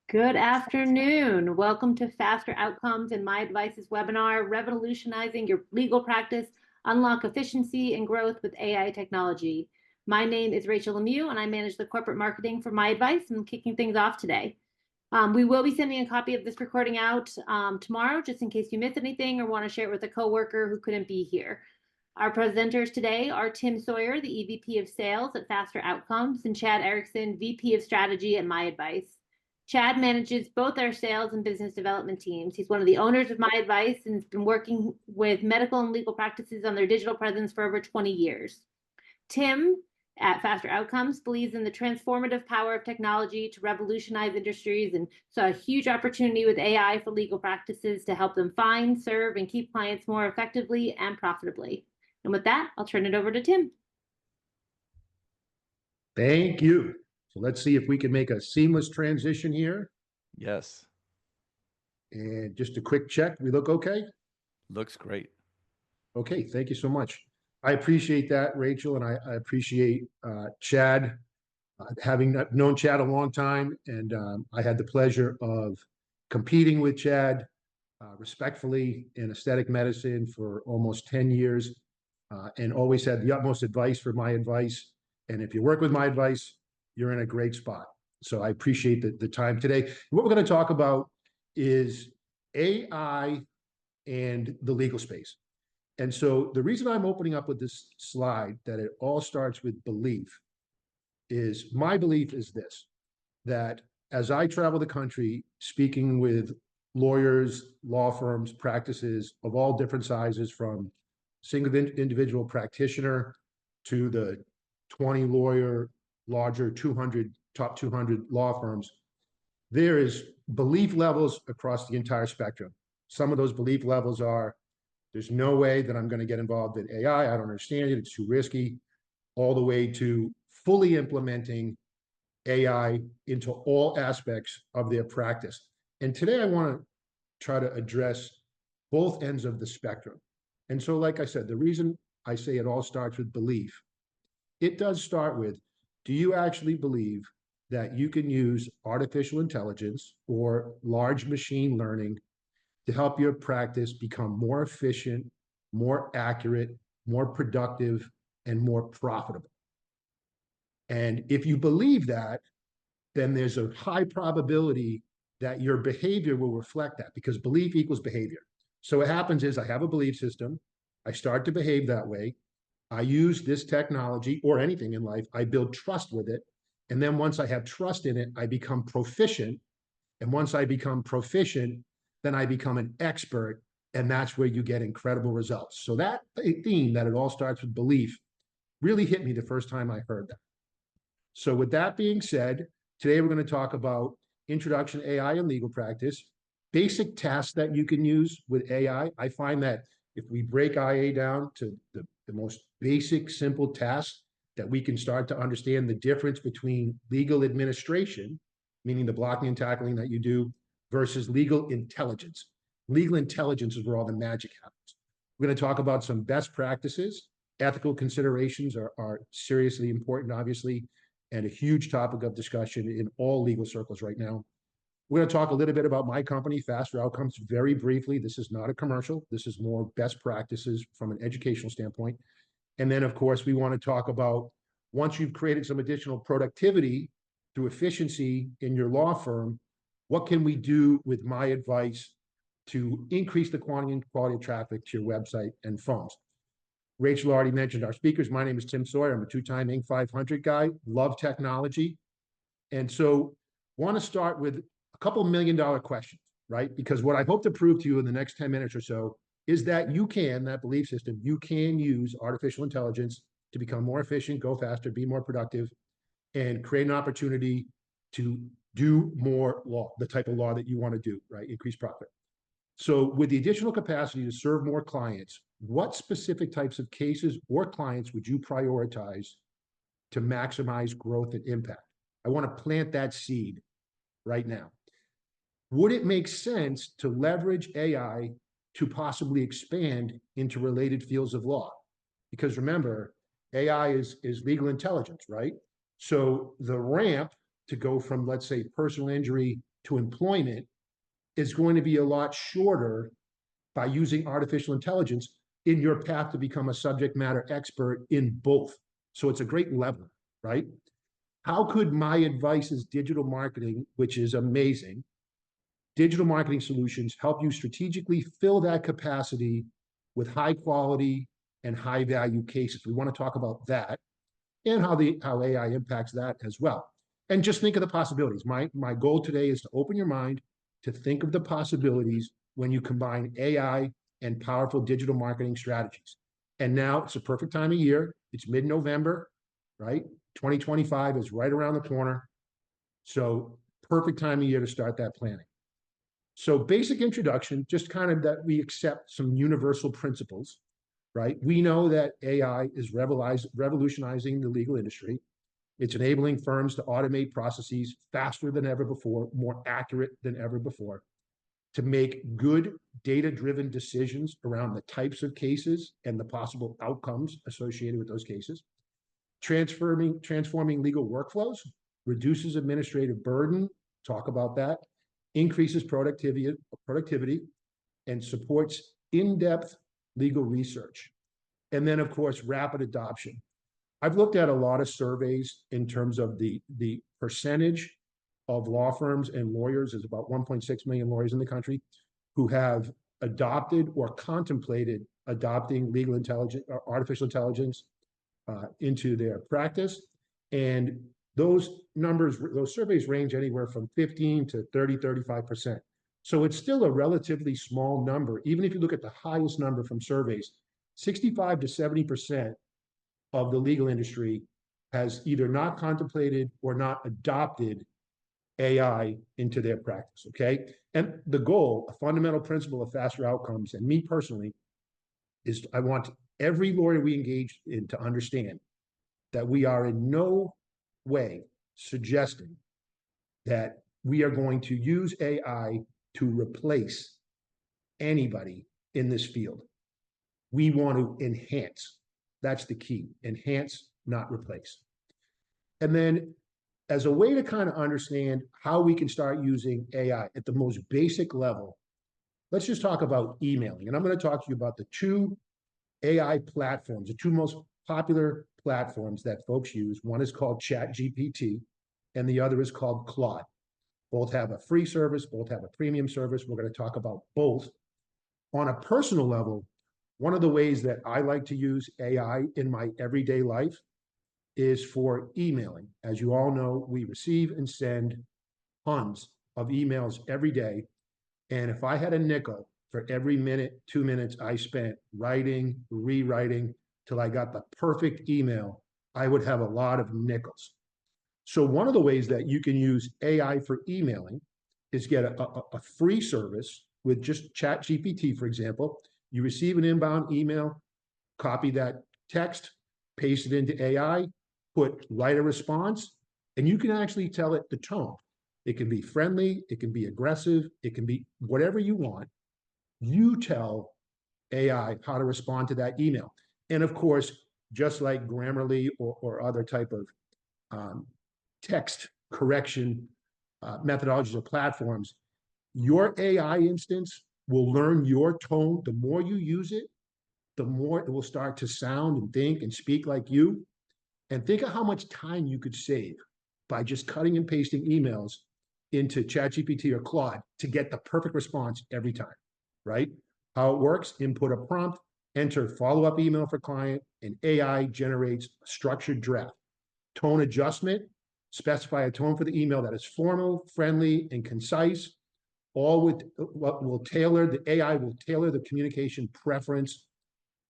Good afternoon. Welcome to Faster Outcomes and MyAdvice's webinar, Revolutionizing Your Legal Practice, Unlock Efficiency and Growth with AI Technology. My name is Rachel Lemieux, and I manage the corporate marketing for MyAdvice, and I'm kicking things off today. We will be sending a copy of this recording out tomorrow, just in case you missed anything or want to share it with a coworker who couldn't be here. Our presenters today are Tim Sawyer, the EVP of Sales at Faster Outcomes, and Chad Erickson, VP of Strategy at MyAdvice. Chad manages both our sales and business development teams. He's one of the owners of MyAdvice and has been working with medical and legal practices on their digital presence for over 20 years. Tim at Faster Outcomes believes in the transformative power of technology to revolutionize industries and saw a huge opportunity with AI for legal practices to help them find, serve, and keep clients more effectively and profitably. And with that, I'll turn it over to Tim. Thank you. So let's see if we can make a seamless transition here. Yes. And just a quick check. We look okay? Looks great. Okay, thank you so much. I appreciate that, Rachel, and I appreciate Chad. Having known Chad a long time, and I had the pleasure of competing with Chad respectfully in aesthetic medicine for almost 10 years, and always had the utmost advice for MyAdvice. And if you work with MyAdvice, you're in a great spot. So I appreciate the time today. What we're going to talk about is AI and the legal space. And so the reason I'm opening up with this slide, that it all starts with belief, is my belief is this, that as I travel the country speaking with lawyers, law firms, practices of all different sizes, from single individual practitioner to the 20 lawyer, larger 200, top 200 law firms, there is belief levels across the entire spectrum. Some of those belief levels are, there's no way that I'm going to get involved in AI. I don't understand it. It's too risky, all the way to fully implementing AI into all aspects of their practice. And today I want to try to address both ends of the spectrum. And so, like I said, the reason I say it all starts with belief, it does start with, do you actually believe that you can use artificial intelligence or large machine learning to help your practice become more efficient, more accurate, more productive, and more profitable? And if you believe that, then there's a high probability that your behavior will reflect that, because belief equals behavior. So what happens is, I have a belief system, I start to behave that way, I use this technology or anything in life, I build trust with it. And then once I have trust in it, I become proficient. And once I become proficient, then I become an expert. And that's where you get incredible results. So that theme, that it all starts with belief, really hit me the first time I heard that. So with that being said, today we're going to talk about introduction to AI in legal practice, basic tasks that you can use with AI. I find that if we break IA down to the most basic, simple tasks, that we can start to understand the difference between legal administration, meaning the blocking and tackling that you do, versus legal intelligence. Legal intelligence is where all the magic happens. We're going to talk about some best practices. Ethical considerations are seriously important, obviously, and a huge topic of discussion in all legal circles right now. We're going to talk a little bit about my company, Faster Outcomes, very briefly. This is not a commercial. This is more best practices from an educational standpoint. And then, of course, we want to talk about, once you've created some additional productivity through efficiency in your law firm, what can we do with MyAdvice to increase the quantity and quality of traffic to your website and phones? Rachel already mentioned our speakers. My name is Tim Sawyer. I'm a two-time Inc. 500 guy, love technology. And so want to start with a couple $1 million questions, right? Because what I hope to prove to you in the next 10 minutes or so is that you can, that belief system, you can use artificial intelligence to become more efficient, go faster, be more productive, and create an opportunity to do more law, the type of law that you want to do, right? Increase profit. So with the additional capacity to serve more clients, what specific types of cases or clients would you prioritize to maximize growth and impact? I want to plant that seed right now. Would it make sense to leverage AI to possibly expand into related fields of law? Because remember, AI is legal intelligence, right? So the ramp to go from, let's say, personal injury to employment is going to be a lot shorter by using artificial intelligence in your path to become a subject matter expert in both. So it's a great lever, right? How could MyAdvice's digital marketing, which is amazing, digital marketing solutions help you strategically fill that capacity with high quality and high value cases? We want to talk about that and how AI impacts that as well. And just think of the possibilities. My goal today is to open your mind to think of the possibilities when you combine AI and powerful digital marketing strategies. And now it's a perfect time of year. It's mid-November, right? 2025 is right around the corner. So perfect time of year to start that planning. So basic introduction, just kind of that we accept some universal principles, right? We know that AI is revolutionizing the legal industry. It's enabling firms to automate processes faster than ever before, more accurate than ever before, to make good data-driven decisions around the types of cases and the possible outcomes associated with those cases. Transforming legal workflows, reduces administrative burden, talk about that, increases productivity, and supports in-depth legal research. And then, of course, rapid adoption. I've looked at a lot of surveys in terms of the percentage of law firms and lawyers. There's about 1.6 million lawyers in the country who have adopted or contemplated adopting legal intelligence or artificial intelligence into their practice. And those numbers, those surveys range anywhere from 15 to 30, 35%. So it's still a relatively small number. Even if you look at the highest number from surveys, 65 to 70% of the legal industry has either not contemplated or not adopted AI into their practice, okay? And the goal, a fundamental principle of Faster Outcomes, and me personally, is I want every lawyer we engage in to understand that we are in no way suggesting that we are going to use AI to replace anybody in this field. We want to enhance. That's the key. Enhance, not replace. And then as a way to kind of understand how we can start using AI at the most basic level, let's just talk about emailing. And I'm going to talk to you about the two AI platforms, the two most popular platforms that folks use. One is called ChatGPT, and the other is called Claude. Both have a free service, both have a premium service. We're going to talk about both. On a personal level, one of the ways that I like to use AI in my everyday life is for emailing. As you all know, we receive and send tons of emails every day. And if I had a nickel for every minute, 2 minutes I spent writing, rewriting till I got the perfect email, I would have a lot of nickels. So one of the ways that you can use AI for emailing is get a free service with just ChatGPT, for example. You receive an inbound email, copy that text, paste it into AI, write a response, and you can actually tell it the tone. It can be friendly, it can be aggressive, it can be whatever you want. You tell AI how to respond to that email. And of course, just like Grammarly or other type of text correction methodologies or platforms, your AI instance will learn your tone. The more you use it, the more it will start to sound and think and speak like you. And think of how much time you could save by just cutting and pasting emails into ChatGPT or Claude to get the perfect response every time, right? How it works: input a prompt, enter follow-up email for client, and AI generates a structured draft. Tone adjustment: specify a tone for the email that is formal, friendly, and concise. All with what will tailor, the AI will tailor the communication preference.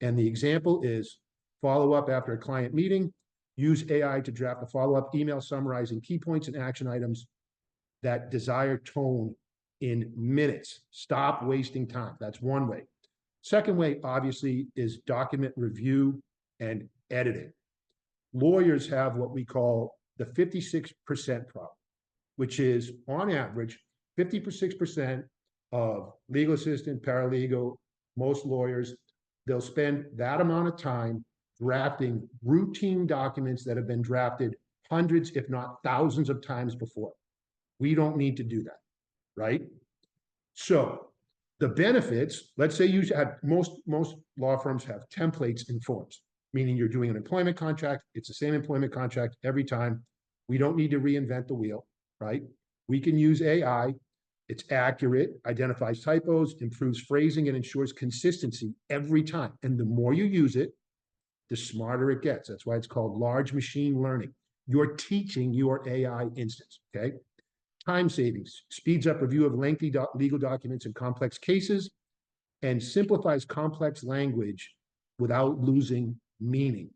And the example is follow up after a client meeting. Use AI to draft a follow-up email summarizing key points and action items that desired tone in minutes. Stop wasting time. That's one way. Second way, obviously, is document review and editing. Lawyers have what we call the 56% problem, which is on average, 56% of legal assistant, paralegal, most lawyers, they'll spend that amount of time drafting routine documents that have been drafted hundreds, if not thousands of times before. We don't need to do that. right? So the benefits, let's say you have, most law firms have templates in forms, meaning you're doing an employment contract, it's the same employment contract every time. We don't need to reinvent the wheel, right? We can use AI. It's accurate, identifies typos, improves phrasing, and ensures consistency every time. And the more you use it, the smarter it gets. That's why it's called large machine learning. You're teaching your AI instance, okay? Time savings, speeds up review of lengthy legal documents and complex cases, and simplifies complex language without losing meaning.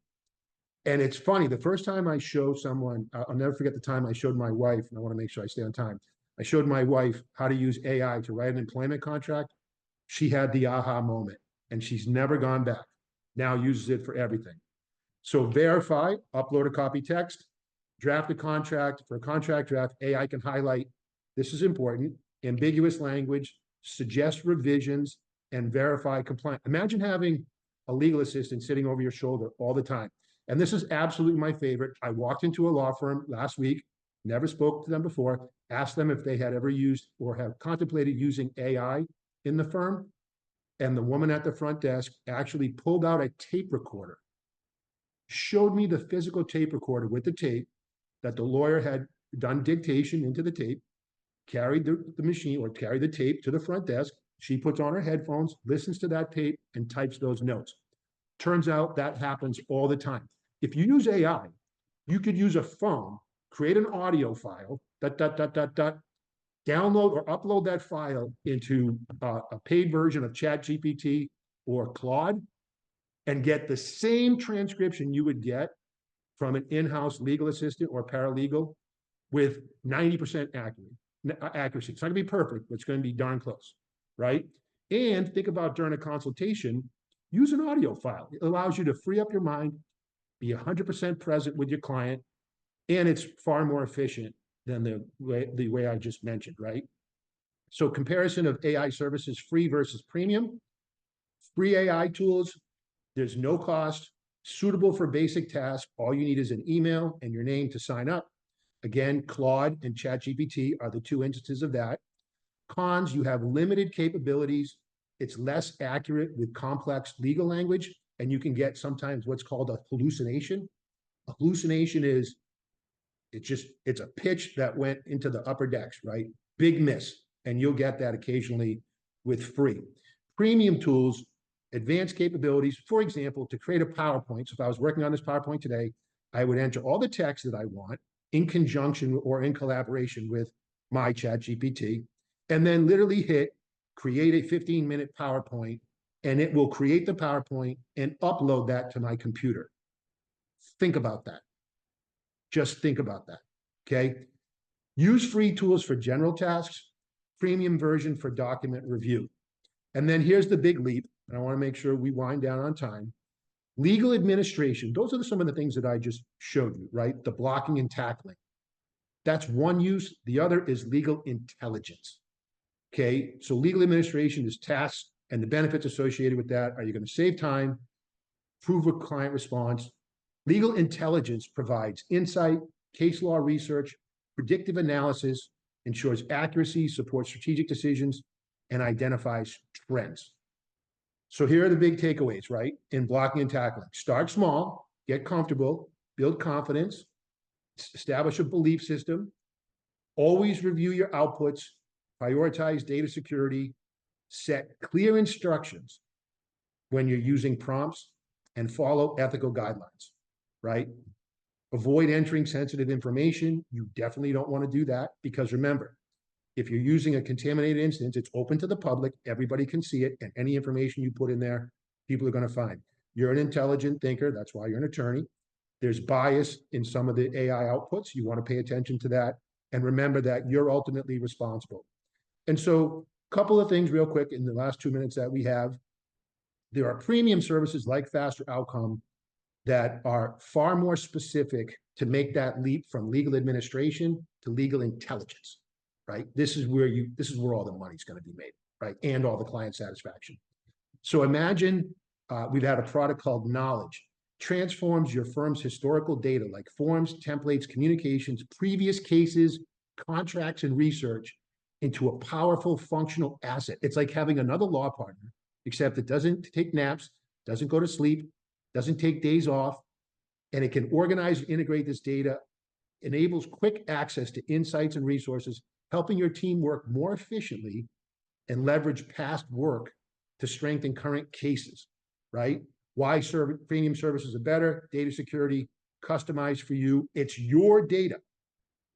And it's funny, the first time I show someone, I'll never forget the time I showed my wife, and I want to make sure I stay on time. I showed my wife how to use AI to write an employment contract. She had the aha moment, and she's never gone back. Now uses it for everything. So verify, upload a copy text, draft a contract. For a contract draft, AI can highlight, this is important, ambiguous language, suggest revisions, and verify compliance. Imagine having a legal assistant sitting over your shoulder all the time. And this is absolutely my favorite. I walked into a law firm last week, never spoke to them before, asked them if they had ever used or have contemplated using AI in the firm. And the woman at the front desk actually pulled out a tape recorder, showed me the physical tape recorder with the tape that the lawyer had done dictation into the tape, carried the machine or carried the tape to the front desk. She puts on her headphones, listens to that tape, and types those notes. Turns out that happens all the time. If you use AI, you could use a phone, create an audio file, download or upload that file into a paid version of ChatGPT or Claude, and get the same transcription you would get from an in-house legal assistant or paralegal with 90% accuracy. It's not gonna be perfect, but it's gonna be darn close, right? And think about during a consultation, use an audio file. It allows you to free up your mind, be 100% present with your client, and it's far more efficient than the way I just mentioned, right? So comparison of AI services, free versus premium. Free AI tools, there's no cost, suitable for basic tasks. All you need is an email and your name to sign up. Again, Claude and ChatGPT are the two instances of that. Cons, you have limited capabilities. It's less accurate with complex legal language, and you can get sometimes what's called a hallucination. A hallucination is, it's a pitch that went into the upper decks, right? Big miss, and you'll get that occasionally with free. Premium tools, advanced capabilities. For example, to create a PowerPoint, so if I was working on this PowerPoint today, I would enter all the text that I want in conjunction or in collaboration with my ChatGPT, and then literally hit create a 15-minute PowerPoint, and it will create the PowerPoint and upload that to my computer. Think about that. Just think about that, okay? Use free tools for general tasks, premium version for document review. And then here's the big leap, and I want to make sure we wind down on time. Legal administration, those are some of the things that I just showed you, right? The blocking and tackling. That's one use. The other is legal intelligence, okay? So legal administration is tasks and the benefits associated with that. Are you going to save time, improve a client response? Legal intelligence provides insight, case law research, predictive analysis, ensures accuracy, supports strategic decisions, and identifies trends. So here are the big takeaways, right? In blocking and tackling. Start small, get comfortable, build confidence, establish a belief system, always review your outputs, prioritize data security, set clear instructions when you're using prompts, and follow ethical guidelines, right? Avoid entering sensitive information. You definitely don't want to do that, because remember, if you're using a contaminated instance, it's open to the public, everybody can see it, and any information you put in there, people are going to find. You're an intelligent thinker, that's why you're an attorney. There's bias in some of the AI outputs. You want to pay attention to that, and remember that you're ultimately responsible. And so, a couple of things real quick in the last 2 minutes that we have. There are premium services like FasterOutcome that are far more specific to make that leap from legal administration to legal intelligence, right? This is where all the money's going to be made, right? And all the client satisfaction. So imagine we've had a product called Knowledge, transforms your firm's historical data like forms, templates, communications, previous cases, contracts, and research into a powerful functional asset. It's like having another law partner, except it doesn't take naps, doesn't go to sleep, doesn't take days off, and it can organize and integrate this data, enables quick access to insights and resources, helping your team work more efficiently and leverage past work to strengthen current cases, right? Why premium services are better, data security, customized for you. It's your data.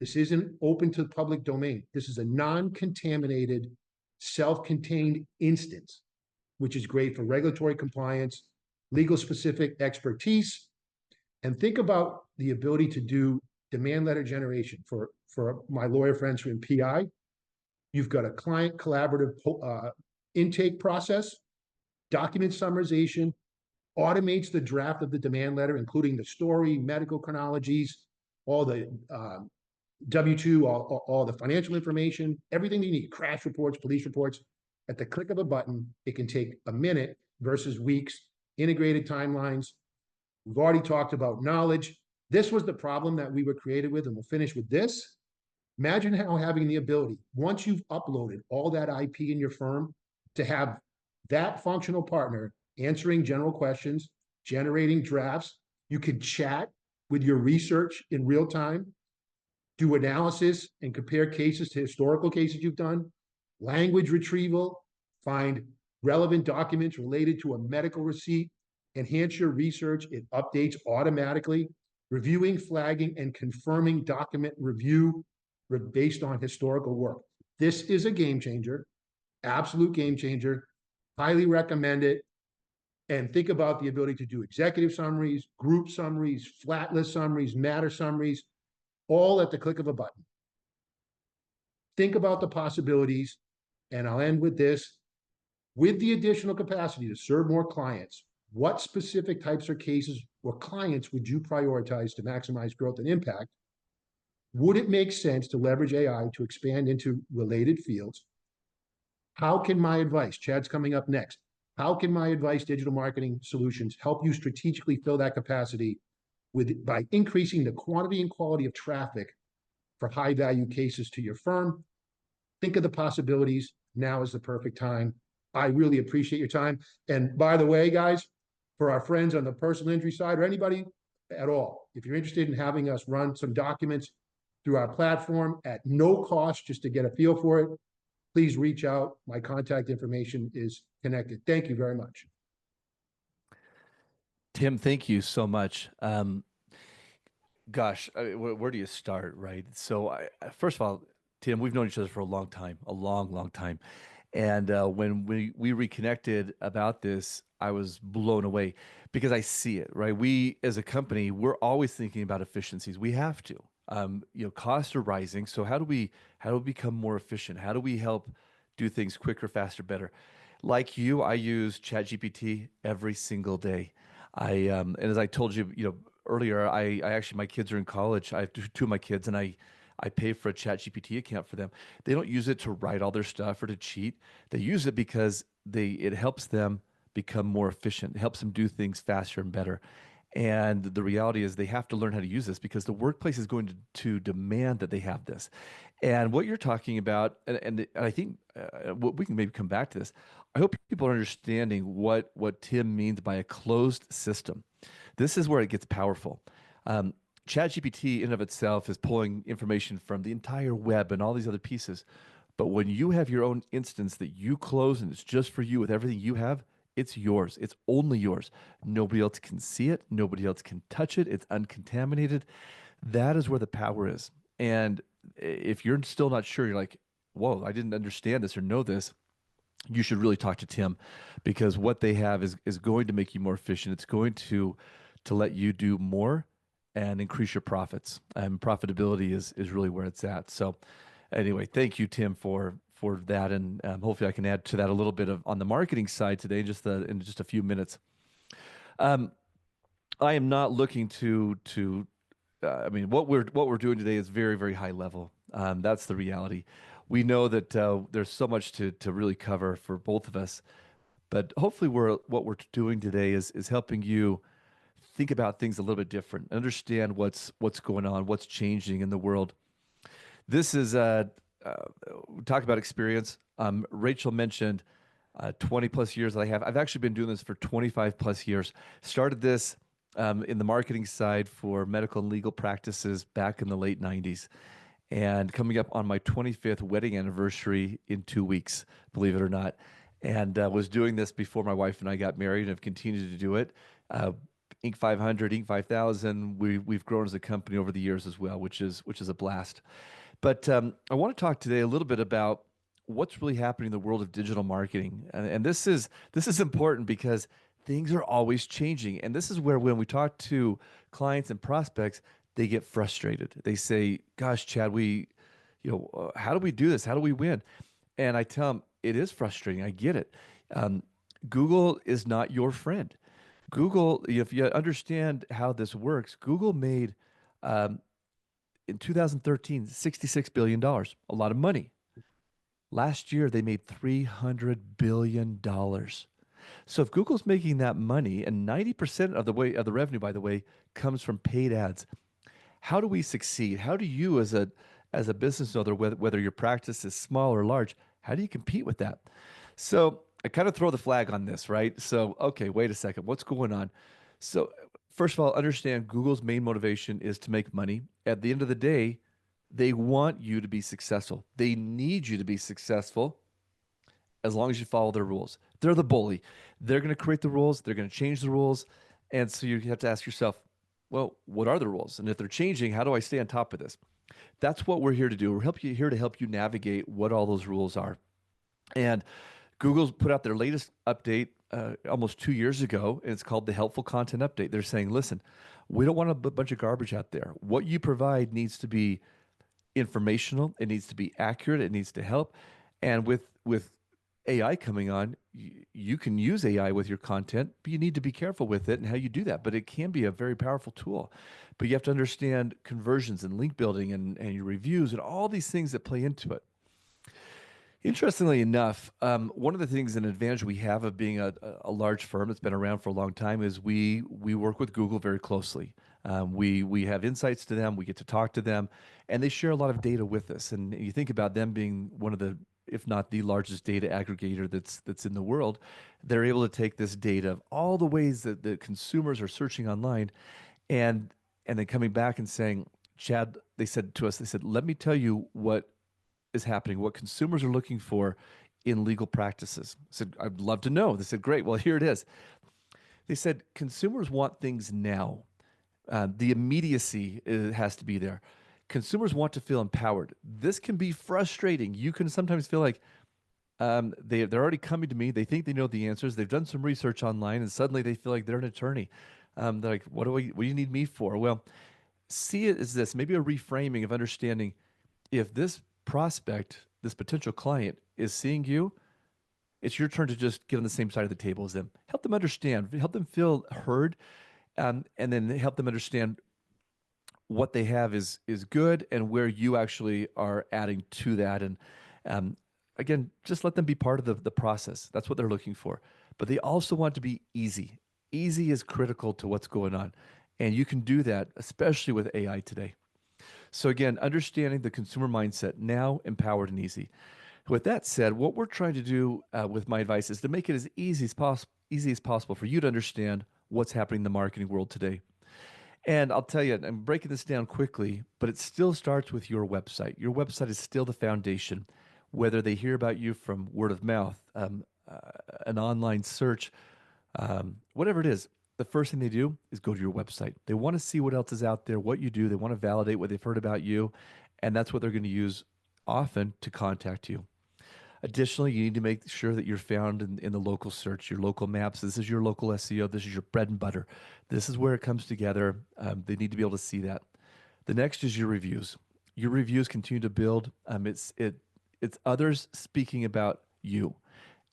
This isn't open to the public domain. This is a non-contaminated, self-contained instance, which is great for regulatory compliance, legal specific expertise, and think about the ability to do demand letter generation for my lawyer friends who are in PI. You've got a client collaborative intake process, document summarization, automates the draft of the demand letter, including the story, medical chronologies, all the W-2, all the financial information, everything you need, crash reports, police reports. At the click of a button, it can take a minute versus weeks, integrated timelines. We've already talked about knowledge. This was the problem that we were created with, and we'll finish with this. Imagine how having the ability, once you've uploaded all that IP in your firm, to have that functional partner answering general questions, generating drafts. You could chat with your research in real time, do analysis and compare cases to historical cases you've done, language retrieval, find relevant documents related to a medical receipt, enhance your research. It updates automatically, reviewing, flagging, and confirming document review based on historical work. This is a game changer, absolute game changer. Highly recommend it. And think about the ability to do executive summaries, group summaries, flat list summaries, matter summaries, all at the click of a button. Think about the possibilities, and I'll end with this. With the additional capacity to serve more clients, what specific types of cases or clients would you prioritize to maximize growth and impact? Would it make sense to leverage AI to expand into related fields? How can MyAdvice, Chad's coming up next, how can MyAdvice digital marketing solutions help you strategically fill that capacity by increasing the quantity and quality of traffic for high value cases to your firm? Think of the possibilities. Now is the perfect time. I really appreciate your time. And by the way, guys, for our friends on the personal injury side or anybody at all, if you're interested in having us run some documents through our platform at no cost, just to get a feel for it, please reach out. My contact information is connected. Thank you very much. Tim, thank you so much. Gosh, where do you start, right? So, first of all, Tim, we've known each other for a long time, a long, long time. And when we reconnected about this, I was blown away because I see it, right? We, as a company, we're always thinking about efficiencies. We have to. Costs are rising. So how do we become more efficient? How do we help do things quicker, faster, better? Like you, I use ChatGPT every single day. And as I told you, earlier, I actually, my kids are in college. I have two of my kids, and I pay for a ChatGPT account for them. They don't use it to write all their stuff or to cheat. They use it because it helps them become more efficient. It helps them do things faster and better. And the reality is they have to learn how to use this because the workplace is going to demand that they have this. And what you're talking about, and I think we can maybe come back to this. I hope people are understanding what Tim means by a closed system. This is where it gets powerful. ChatGPT in and of itself is pulling information from the entire web and all these other pieces. But when you have your own instance that you close and it's just for you with everything you have, it's yours. It's only yours. Nobody else can see it. Nobody else can touch it. It's uncontaminated. That is where the power is. And if you're still not sure, you're like, whoa, I didn't understand this or know this, you should really talk to Tim, because what they have is going to make you more efficient. It's going to let you do more and increase your profits. And profitability is really where it's at. So anyway, thank you, Tim, for that. And hopefully I can add to that a little bit on the marketing side today, in just a few minutes. I am not looking I mean, what we're doing today is very, very high level. That's the reality. We know that there's so much to really cover for both of us, but hopefully what we're doing today is helping you think about things a little bit different, understand what's going on, what's changing in the world. This is talk about experience. Rachel mentioned 20 plus years that I have. I've actually been doing this for 25 plus years. Started this in the marketing side for medical and legal practices back in the late 90s. And coming up on my 25th wedding anniversary in 2 weeks, believe it or not. And was doing this before my wife and I got married and have continued to do it. Inc. 500, Inc. 5000, we've grown as a company over the years as well, which is a blast. But I want to talk today a little bit about what's really happening in the world of digital marketing, and this is important because things are always changing, and this is where when we talk to clients and prospects, they get frustrated. They say, "Gosh, Chad, how do we do this? How do we win?" And I tell them, it is frustrating. I get it. Google is not your friend. Google, if you understand how this works, Google made in 2013, $66 billion, a lot of money. Last year, they made $300 billion. So if Google's making that money, and 90% of the revenue, by the way, comes from paid ads, how do we succeed? How do you, as a business owner, whether your practice is small or large, how do you compete with that? So I kind of throw the flag on this, right? So, okay, wait a second. What's going on? So first of all, understand Google's main motivation is to make money. At the end of the day, they want you to be successful. They need you to be successful as long as you follow their rules. They're the bully. They're going to create the rules. They're going to change the rules. And so you have to ask yourself, well, what are the rules? And if they're changing, how do I stay on top of this? That's what we're here to do. We're here to help you navigate what all those rules are. And Google's put out their latest update almost 2 years ago, and it's called the Helpful Content Update. They're saying, listen, we don't want a bunch of garbage out there. What you provide needs to be informational. It needs to be accurate. It needs to help. And with AI coming on, you can use AI with your content, but you need to be careful with it and how you do that. But it can be a very powerful tool. But you have to understand conversions and link building and your reviews and all these things that play into it. Interestingly enough, one of the things, an advantage we have of being a large firm that's been around for a long time is we work with Google very closely. We have insights to them, we get to talk to them, and they share a lot of data with us. And you think about them being one of the, if not the largest data aggregator that's in the world, they're able to take this data of all the ways that the consumers are searching online, and then coming back and saying, Chad, they said to us, let me tell you what is happening, what consumers are looking for in legal practices. I said, I'd love to know. They said, great. Well, here it is. They said, consumers want things now. The immediacy has to be there. Consumers want to feel empowered. This can be frustrating. You can sometimes feel like they're already coming to me. They think they know the answers. They've done some research online, and suddenly they feel like they're an attorney. They're like, what do you need me for? Well, see it as this, maybe a reframing of understanding if this prospect, this potential client is seeing you, it's your turn to just get on the same side of the table as them. Help them understand, help them feel heard, and then help them understand what they have is good and where you actually are adding to that. And again, just let them be part of the process. That's what they're looking for. But they also want to be easy. Easy is critical to what's going on. And you can do that, especially with AI today. So again, understanding the consumer mindset, now empowered and easy. With that said, what we're trying to do with MyAdvice is to make it as easy as possible for you to understand what's happening in the marketing world today. And I'll tell you, I'm breaking this down quickly, but it still starts with your website. Your website is still the foundation. Whether they hear about you from word of mouth, an online search, whatever it is, the first thing they do is go to your website. They want to see what else is out there, what you do. They want to validate what they've heard about you. And that's what they're going to use often to contact you. Additionally, you need to make sure that you're found in the local search, your local maps. This is your local SEO. This is your bread and butter. This is where it comes together. They need to be able to see that. The next is your reviews. Your reviews continue to build. It's others speaking about you.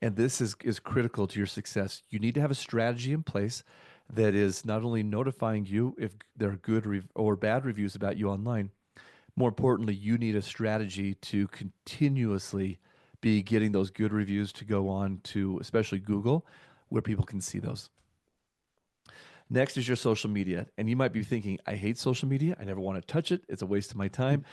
And this is critical to your success. You need to have a strategy in place that is not only notifying you if there are good or bad reviews about you online. More importantly, you need a strategy to continuously be getting those good reviews to go on to especially Google, where people can see those. Next is your social media. And you might be thinking, I hate social media. I never want to touch it. It's a waste of my time.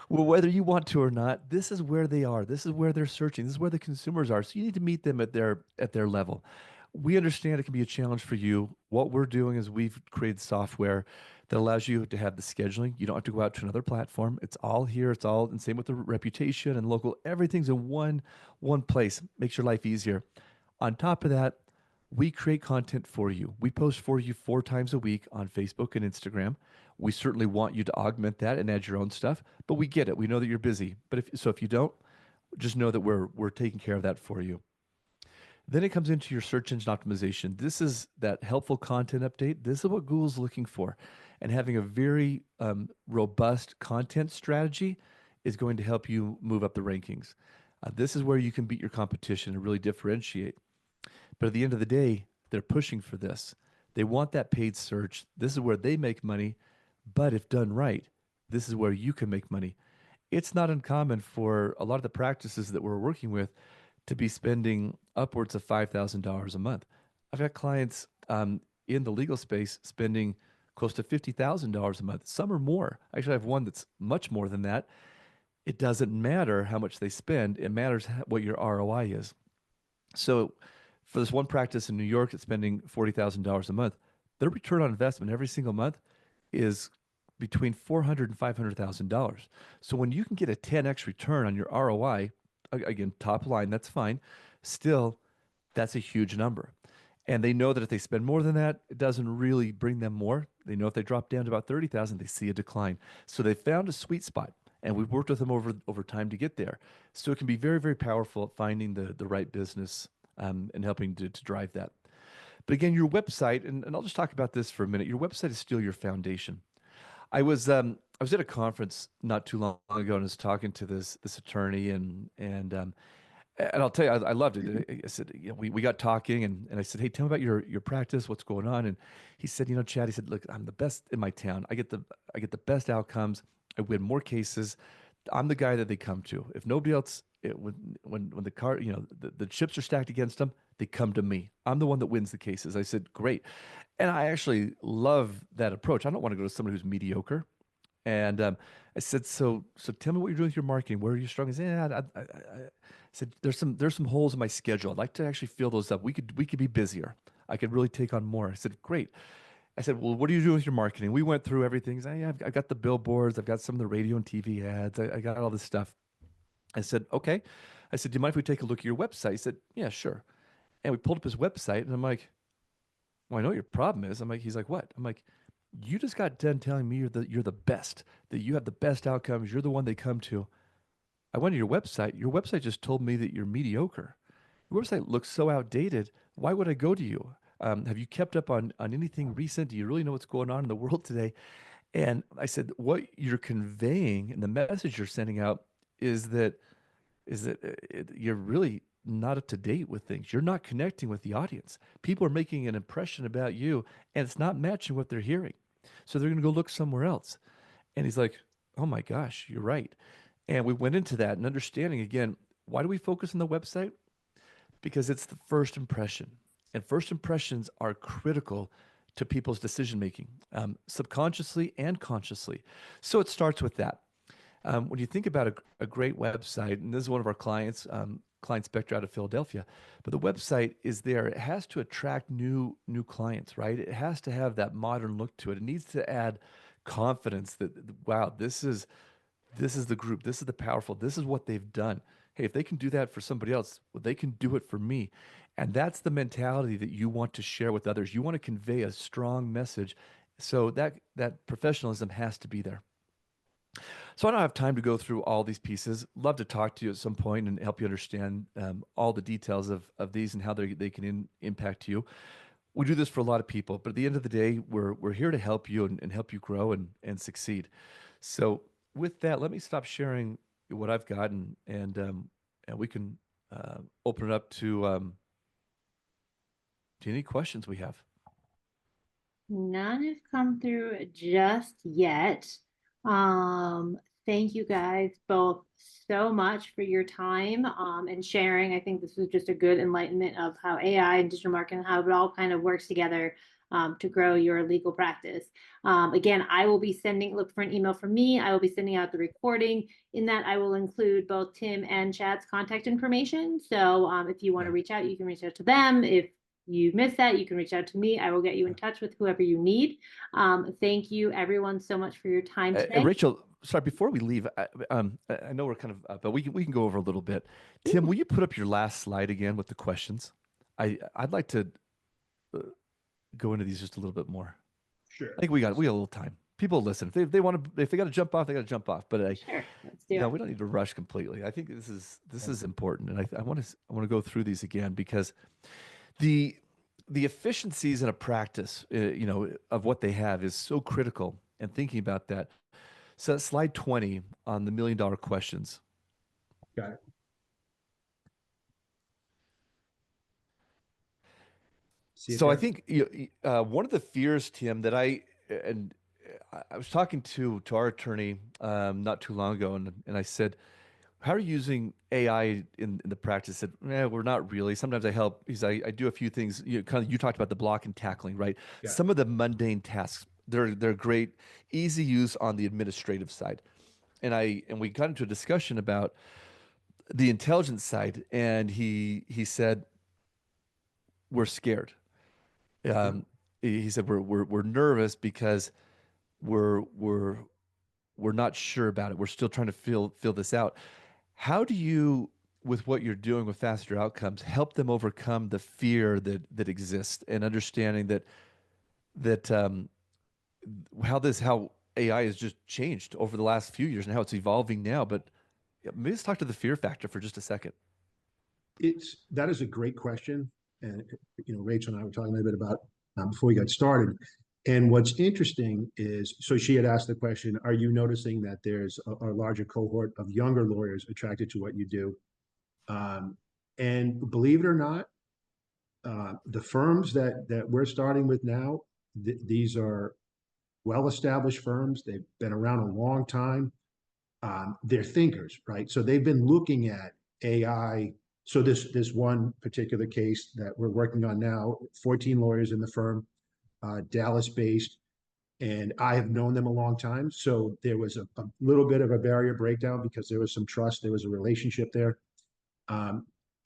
Well, whether you want to or not, this is where they are. This is where they're searching. This is where the consumers are. So you need to meet them at their level. We understand it can be a challenge for you. What we're doing is we've created software that allows you to have the scheduling. You don't have to go out to another platform. It's all here. It's all, and same with the reputation and local. Everything's in one place. Makes your life easier. On top of that, we create content for you. We post for you 4 times a week on Facebook and Instagram. We certainly want you to augment that and add your own stuff, but we get it. We know that you're busy. But if you don't, just know that we're taking care of that for you. Then it comes into your search engine optimization. This is that helpful content update. This is what Google's looking for. And having a very robust content strategy is going to help you move up the rankings. This is where you can beat your competition and really differentiate. But at the end of the day, they're pushing for this. They want that paid search. This is where they make money. But if done right, this is where you can make money. It's not uncommon for a lot of the practices that we're working with to be spending upwards of $5,000 a month. I've got clients in the legal space spending close to $50,000 a month. Some are more. Actually, I have one that's much more than that. It doesn't matter how much they spend. It matters what your ROI is. So for this one practice in New York that's spending $40,000 a month, their return on investment every single month is between $400,000 and $500,000. So when you can get a 10x return on your ROI, again, top line, that's fine. Still, that's a huge number. And they know that if they spend more than that, it doesn't really bring them more. They know if they drop down to about 30,000, they see a decline. So they found a sweet spot, and we've worked with them over time to get there. So it can be very, very powerful at finding the right business and helping to drive that. But again, your website, and I'll just talk about this for a minute. Your website is still your foundation. I was at a conference not too long ago and was talking to this attorney and I'll tell you, I loved it. I said, we got talking and I said, hey, tell me about your practice, what's going on. And he said, Chad, he said, look, I'm the best in my town. I get the best outcomes. I win more cases. I'm the guy that they come to. If nobody else, when the car, the chips are stacked against them, they come to me. I'm the one that wins the cases. I said, great. And I actually love that approach. I don't want to go to somebody who's mediocre. And I said, so tell me what you're doing with your marketing. Where are you strong? He said, I said, there's some holes in my schedule. I'd like to actually fill those up. We could be busier. I could really take on more. I said, great. I said, well, what are you doing with your marketing? We went through everything. He said, yeah, I've got the billboards. I've got some of the radio and TV ads. I got all this stuff. I said, okay. I said, do you mind if we take a look at your website? He said, yeah, sure. And we pulled up his website and I'm like, well, I know what your problem is. He's like, what? I'm like, you just got done telling me you're the best, that you have the best outcomes. You're the one they come to. I went to your website. Your website just told me that you're mediocre. Your website looks so outdated. Why would I go to you? Have you kept up on anything recent? Do you really know what's going on in the world today? And I said, what you're conveying and the message you're sending out is that you're really not up to date with things. You're not connecting with the audience. People are making an impression about you and it's not matching what they're hearing. So they're going to go look somewhere else. And he's like, oh my gosh, you're right. And we went into that and understanding again, why do we focus on the website? Because it's the first impression. And first impressions are critical to people's decision making, subconsciously and consciously. So it starts with that. When you think about a great website, and this is one of our clients, Client Spectre out of Philadelphia, but the website is there. It has to attract new clients, right? It has to have that modern look to it. It needs to add confidence that, wow, this is the group. This is the powerful. This is what they've done. Hey, if they can do that for somebody else, well, they can do it for me. And that's the mentality that you want to share with others. You want to convey a strong message. So that professionalism has to be there. So I don't have time to go through all these pieces. Love to talk to you at some point and help you understand all the details of these and how they can impact you. We do this for a lot of people, but at the end of the day, we're here to help you and help you grow and succeed. So with that, let me stop sharing what I've got and we can open it up to any questions we have. None have come through just yet. Thank you guys both so much for your time and sharing. I think this was just a good enlightenment of how AI and digital marketing, how it all kind of works together. to grow your legal practice. Again, I will be look for an email from me. I will be sending out the recording. In that, I will include both Tim and Chad's contact information. So if you want to reach out, you can reach out to them. If you missed that, you can reach out to me. I will get you in touch with whoever you need. Thank you, everyone, so much for your time today. Rachel, sorry, before we leave, I know we're kind of, but we can go over a little bit. Tim, will you put up your last slide again with the questions? I'd like to go into these just a little bit more. Sure. I think we got a little time. People listen. If they want to, if they got to jump off, they got to jump off. But Sure, let's do no, it. we don't need to rush completely. I think this is important, and I want to go through these again because the efficiencies in a practice, of what they have is so critical. And thinking about that. So slide 20 on the $1 million questions. Got it. So I think one of the fears, Tim, that I was talking to our attorney not too long ago, and I said, "How are you using AI in the practice?" He said, "We're not really. Sometimes I help." I do a few things. You talked about the block and tackling, right? Yeah. Some of the mundane tasks, they're great, easy use on the administrative side, and we got into a discussion about the intelligence side, and he said, "We're scared." He said we're nervous because we're not sure about it. We're still trying to feel this out. How do you, with what you're doing with Faster Outcomes, help them overcome the fear that exists and understanding that how AI has just changed over the last few years and how it's evolving now? But maybe let's talk to the fear factor for just a second. That is a great question. And, Rachel and I were talking a little bit about before we got started. And what's interesting is, so she had asked the question, are you noticing that there's a larger cohort of younger lawyers attracted to what you do? And believe it or not, the firms that we're starting with now, these are well-established firms. They've been around a long time. They're thinkers, right? So they've been looking at AI. So this one particular case that we're working on now, 14 lawyers in the firm, Dallas-based, and I have known them a long time. So there was a little bit of a barrier breakdown because there was some trust, there was a relationship there.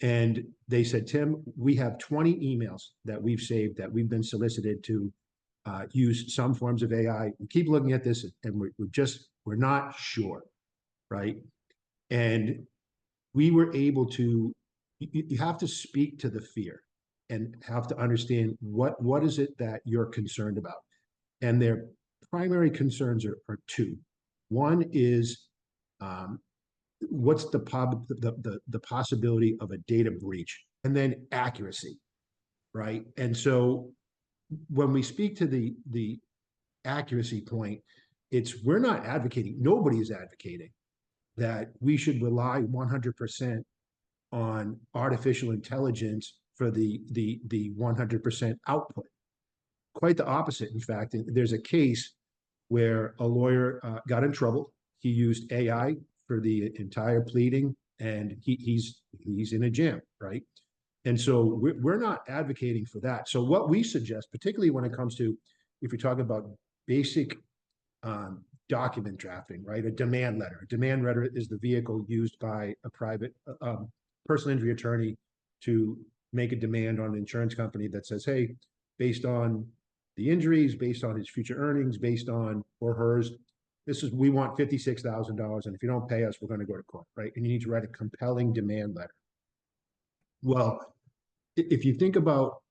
And they said, "Tim, we have 20 emails that we've saved that we've been solicited to use some forms of AI. We keep looking at this and we're not sure," right? And we were able to, you have to speak to the fear and have to understand what is it that you're concerned about. And their primary concerns are two. One is what's the possibility of a data breach, and then accuracy, right? And so when we speak to the accuracy point, we're not advocating, nobody is advocating that we should rely 100% on artificial intelligence for the 100% output. Quite the opposite, in fact. There's a case where a lawyer got in trouble. He used AI for the entire pleading, and he's in a jam, right? And so we're not advocating for that. So what we suggest, particularly when it comes to, if you're talking about basic document drafting, right? A demand letter. A demand letter is the vehicle used by a private personal injury attorney to make a demand on an insurance company that says, hey, based on the injuries, based on his future earnings, based on, or hers, we want $56,000, and if you don't pay us, we're going to go to court, right? And you need to write a compelling demand letter. Well, if you think about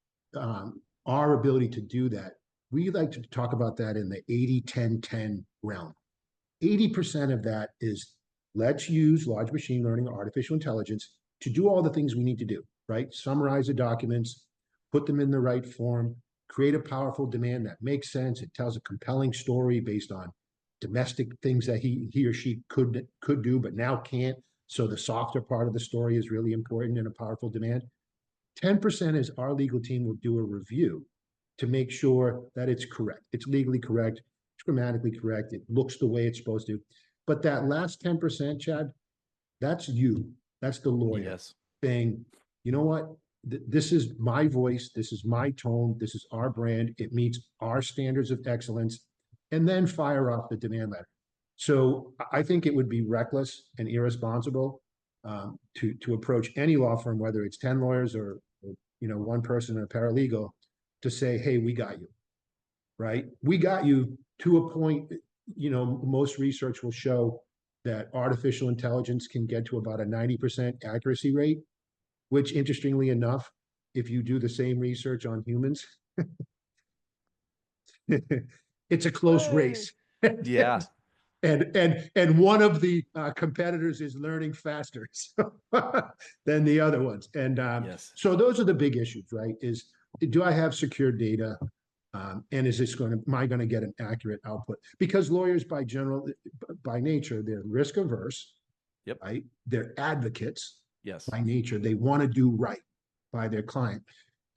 our ability to do that, we like to talk about that in the 80-10-10 realm. 80% of that is, let's use large machine learning or artificial intelligence to do all the things we need to do, right? Summarize the documents, put them in the right form, create a powerful demand that makes sense. It tells a compelling story based on domestic things that he or she could do, but now can't. So the softer part of the story is really important in a powerful demand. 10% is our legal team will do a review to make sure that it's correct. It's legally correct, it's grammatically correct, it looks the way it's supposed to. But that last 10%, Chad, that's you. That's the lawyer saying, you know what? this is my voice, this is my tone, this is our brand, it meets our standards of excellence, and then fire off the demand letter. So I think it would be reckless and irresponsible to approach any law firm, whether it's 10 lawyers or one person and a paralegal, to say, hey, we got you, right? We got you to a point. Most research will show that artificial intelligence can get to about a 90% accuracy rate, which, interestingly enough, if you do the same research on humans, it's a close race. Yeah. And one of the competitors is learning faster than the other ones. And Yes. so those are the big issues, right? Do I have secure data? And am I going to get an accurate output? Because lawyers by nature, they're risk averse. Yep. Right? They're advocates. Yes. By nature. They want to do right by their client.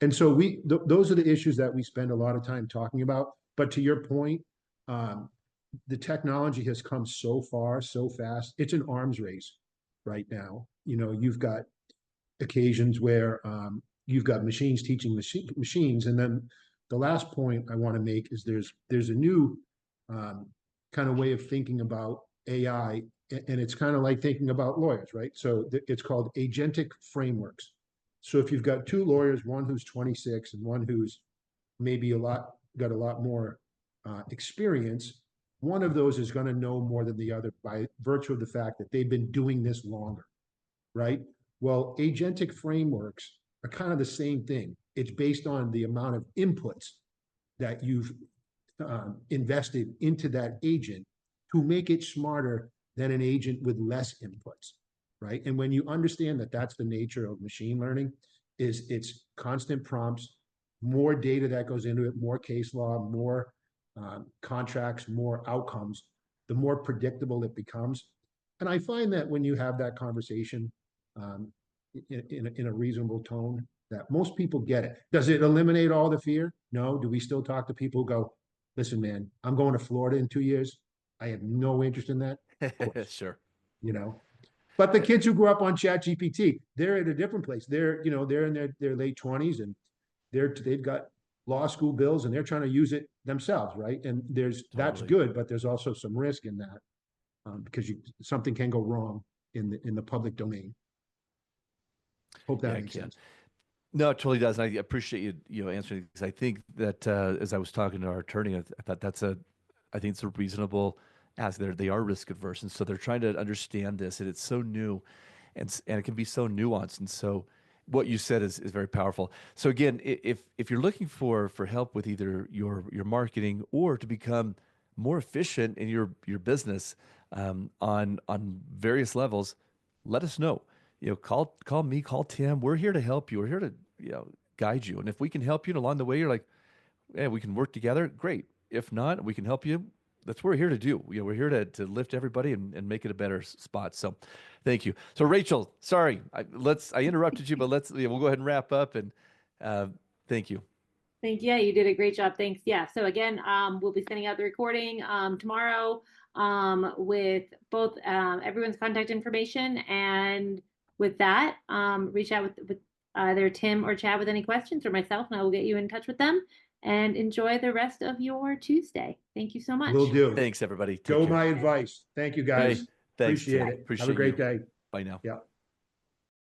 And so those are the issues that we spend a lot of time talking about. But to your point, the technology has come so far, so fast. It's an arms race right now. You've got occasions where you've got machines teaching machines. And then the last point I want to make is there's a new kind of way of thinking about AI, and it's kind of like thinking about lawyers, right? So it's called agentic frameworks. So if you've got two lawyers, one who's 26 and one who's maybe got a lot more experience, one of those is going to know more than the other by virtue of the fact that they've been doing this longer, right? Well, agentic frameworks are kind of the same thing. It's based on the amount of inputs that you've invested into that agent to make it smarter than an agent with less inputs, right? And when you understand that that's the nature of machine learning, it's constant prompts, more data that goes into it, more case law, more contracts, more outcomes, the more predictable it becomes. And I find that when you have that conversation in a reasonable tone, that most people get it. Does it eliminate all the fear? No. Do we still talk to people who go, listen, man, I'm going to Florida in 2 years. I have no interest in that. Sure. But the kids who grew up on ChatGPT, they're at a different place. They're in their late 20s, and they've got law school bills, and they're trying to use it themselves, right? And that's good, but there's also some risk in that because something can go wrong in the public domain. Hope that makes sense. No, it totally does. And I appreciate you answering, because I think that as I was talking to our attorney, I thought I think it's a reasonable ask. They are risk adverse, and so they're trying to understand this, and it's so new, and it can be so nuanced. And so what you said is very powerful. So again, if you're looking for help with either your marketing or to become more efficient in your business on various levels, let us know. Call me, call Tim. We're here to help you. We're here to guide you. And if we can help you along the way, you're like, yeah, we can work together. Great. If not, we can help you. That's what we're here to do. We're here to lift everybody and make it a better spot. So thank you. So Rachel, sorry, I interrupted you, but we'll go ahead and wrap up, and thank you. Thank you. Yeah, you did a great job. Thanks. Yeah. So again, we'll be sending out the recording tomorrow with both everyone's contact information. And with that, reach out with either Tim or Chad with any questions, or myself, and I will get you in touch with them. And enjoy the rest of your Tuesday. Thank you so much. Will do. Thanks, everybody. Go MyAdvice. Thank you, guys. Hey, thanks. Appreciate it. Have a great day. Bye now. Yeah.